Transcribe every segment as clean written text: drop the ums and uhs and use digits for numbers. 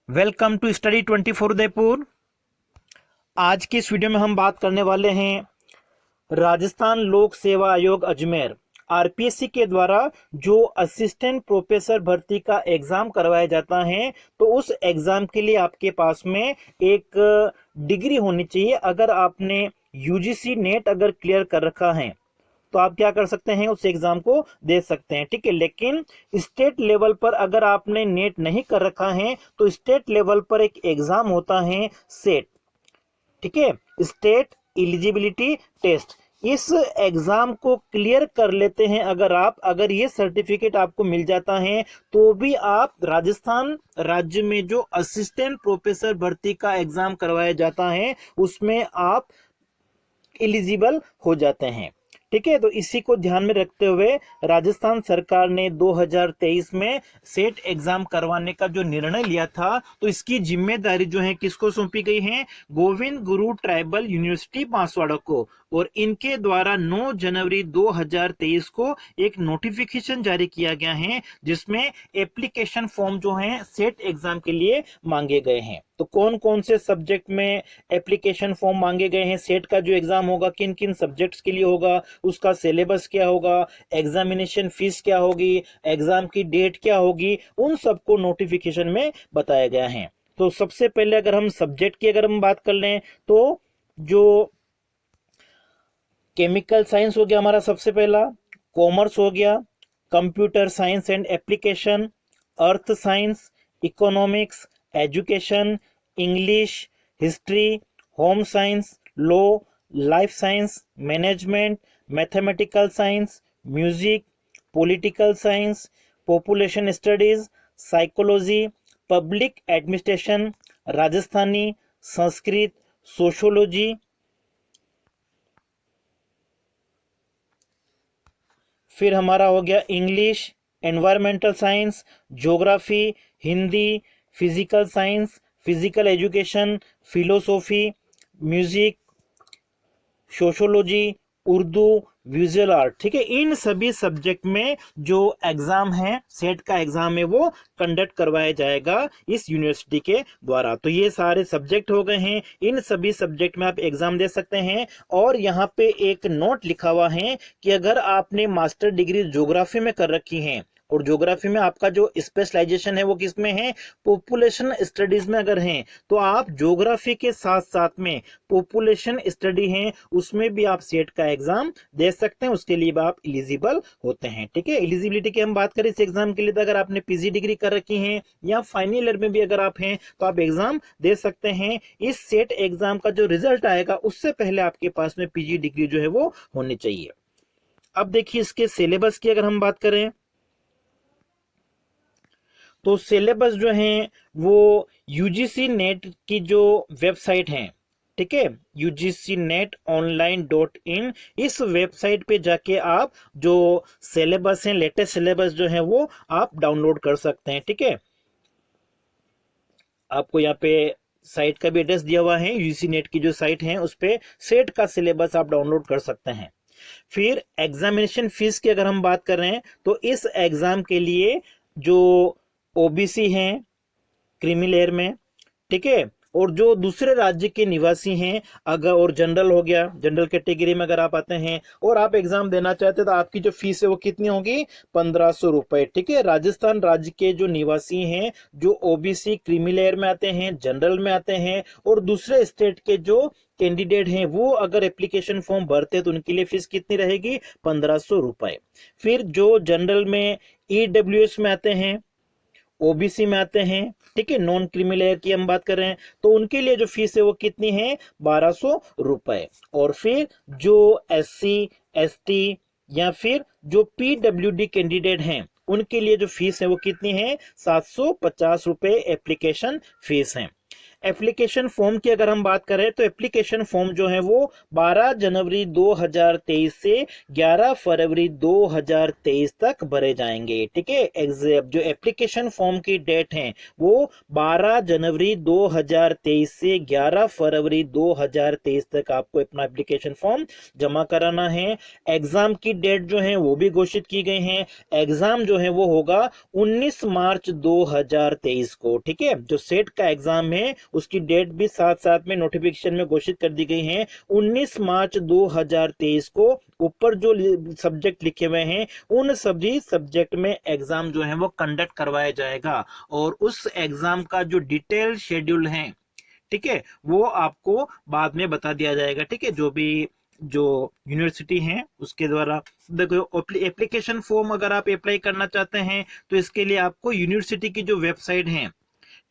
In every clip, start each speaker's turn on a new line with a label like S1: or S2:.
S1: Welcome to study 24 Udaipur. आज की इस वीडियो में हम बात करने वाले हैं राजस्थान लोक सेवा आयोग अजमेर आरपीएससी के द्वारा जो असिस्टेंट प्रोफेसर भर्ती का एग्जाम करवाया जाता है, तो उस एग्जाम के लिए आपके पास में एक डिग्री होनी चाहिए। अगर आपने यूजीसी नेट अगर क्लियर कर रखा है तो आप क्या कर सकते हैं, उस एग्जाम को दे सकते हैं, ठीक है। लेकिन स्टेट लेवल पर अगर आपने नेट नहीं कर रखा है तो स्टेट लेवल पर एक एग्जाम होता है सेट, ठीक है, स्टेट एलिजिबिलिटी टेस्ट। इस एग्जाम को क्लियर कर लेते हैं अगर ये सर्टिफिकेट आपको मिल जाता है तो भी आप राजस्थान राज्य में जो असिस्टेंट प्रोफेसर भर्ती का एग्जाम करवाया जाता है उसमें आप एलिजिबल हो जाते हैं, ठीक है। तो इसी को ध्यान में रखते हुए राजस्थान सरकार ने 2023 में सेट एग्जाम करवाने का जो निर्णय लिया था, तो इसकी जिम्मेदारी जो है किसको सौंपी गई है, गोविंद गुरु ट्राइबल यूनिवर्सिटी बांसवाड़ा को। और इनके द्वारा 9 जनवरी 2023 को एक नोटिफिकेशन जारी किया गया है जिसमें एप्लीकेशन फॉर्म जो है सेट एग्जाम के लिए मांगे गए हैं। तो कौन कौन से सब्जेक्ट में एप्लीकेशन फॉर्म मांगे गए हैं, सेट का जो एग्जाम होगा किन किन सब्जेक्ट्स के लिए होगा, उसका सिलेबस क्या होगा, एग्जामिनेशन फीस क्या होगी, एग्जाम की डेट क्या होगी, उन सबको नोटिफिकेशन में बताया गया है। तो सबसे पहले अगर हम सब्जेक्ट की अगर हम बात कर लें तो जो केमिकल साइंस हो गया हमारा सबसे पहला, कॉमर्स हो गया, computer science and application, earth science, economics, education, English, history, home science, law, life science, management, mathematical science, music, political science, population studies, psychology, public administration, Rajasthani, Sanskrit, sociology. फिर हमारा हो गया English, environmental science, geography, Hindi, physical science, physical education, philosophy, music, sociology, Urdu, visual art, ठीक है। इन सभी subject में जो exam है सेट का एग्जाम है वो कंडक्ट करवाया जाएगा इस यूनिवर्सिटी के द्वारा। तो ये सारे सब्जेक्ट हो गए हैं, इन सभी सब्जेक्ट में आप एग्जाम दे सकते हैं। और यहाँ पे एक नोट लिखा हुआ है कि अगर आपने मास्टर डिग्री ज्योग्राफी में कर रखी है और ज्योग्राफी में आपका जो स्पेशलाइजेशन है वो किस में है, पॉपुलेशन स्टडीज में अगर है, तो आप ज्योग्राफी के साथ साथ में पॉपुलेशन स्टडी है उसमें भी आप सेट का एग्जाम दे सकते हैं, उसके लिए भी आप एलिजिबल होते हैं, ठीक है। एलिजिबिलिटी की हम बात करें इस एग्जाम के लिए, तो अगर आपने पीजी डिग्री कर रखी है या फाइनल ईयर में भी अगर आप हैं तो आप एग्जाम दे सकते हैं। इस सेट एग्जाम का जो रिजल्ट आएगा उससे पहले आपके पास में पीजी डिग्री जो है वो होनी चाहिए। अब देखिए इसके सिलेबस की अगर हम बात करें तो सिलेबस जो है वो यूजीसी नेट की जो वेबसाइट है, ठीक है, यूजीसी नेट ऑनलाइन .in, इस वेबसाइट पे जाके आप जो सिलेबस है, लेटेस्ट सिलेबस जो है वो आप डाउनलोड कर सकते हैं, ठीक है। आपको यहाँ पे साइट का भी एड्रेस दिया हुआ है, यूजीसी नेट की जो साइट है उस पे सेट का सिलेबस आप डाउनलोड कर सकते हैं। फिर एग्जामिनेशन फीस की अगर हम बात कर रहे हैं तो इस एग्जाम के लिए जो ओबीसी हैं क्रीमी लेयर में, ठीक है, और जो दूसरे राज्य के निवासी हैं अगर, और जनरल हो गया, जनरल कैटेगरी में अगर आप आते हैं और आप एग्जाम देना चाहते हैं तो आपकी जो फीस है वो कितनी होगी, 1500 रुपए, ठीक है। राजस्थान राज्य के जो निवासी हैं, जो ओबीसी क्रीमी लेयर में आते हैं, जनरल में आते हैं, और दूसरे स्टेट के जो कैंडिडेट हैं वो अगर एप्लीकेशन फॉर्म भरते हैं तो उनके लिए फीस कितनी रहेगी, 1500 रुपए। फिर जो जनरल में ईडब्ल्यूएस में आते हैं, ओबीसी में आते हैं, ठीक है, नॉन क्रीमी लेयर की हम बात कर रहे हैं, तो उनके लिए जो फीस है वो कितनी है, 1200 रुपए। और फिर जो एससी एसटी या फिर जो पीडब्ल्यूडी कैंडिडेट हैं उनके लिए जो फीस है वो कितनी है, 750 रुपए एप्लीकेशन फीस है। एप्लीकेशन फॉर्म की अगर हम बात करें तो एप्लीकेशन फॉर्म जो है वो 12 जनवरी 2023 से 11 फरवरी 2023 तक भरे जाएंगे। ठीक है, जो एप्लीकेशन फॉर्म की डेट है वो 12 जनवरी 2023 से 11 फरवरी 2023 तक आपको अपना एप्लीकेशन फॉर्म जमा कराना है। एग्जाम की डेट जो है वो भी घोषित की गई है। एग्जाम जो है वो होगा 19 मार्च 2023 को। ठीक है, जो सेट का एग्जाम है उसकी डेट भी साथ साथ में नोटिफिकेशन में घोषित कर दी गई है। 19 मार्च 2023 को ऊपर जो सब्जेक्ट लिखे हुए हैं उन सभी सब्जेक्ट में एग्जाम जो है वो कंडक्ट करवाया जाएगा और उस एग्जाम का जो डिटेल शेड्यूल है, ठीक है, वो आपको बाद में बता दिया जाएगा। ठीक है, जो यूनिवर्सिटी है उसके द्वारा। देखो, एप्लीकेशन फॉर्म अगर आप अप्लाई करना चाहते हैं तो इसके लिए आपको यूनिवर्सिटी की जो वेबसाइट है,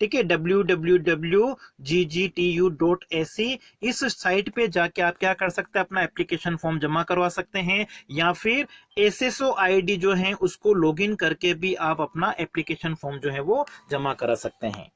S1: ठीक है, www.ggtu.ac, इस साइट पे जाके आप क्या कर सकते हैं, अपना एप्लीकेशन फॉर्म जमा करवा सकते हैं, या फिर SSO ID जो है उसको लॉगिन करके भी आप अपना एप्लीकेशन फॉर्म जो है वो जमा करा सकते हैं।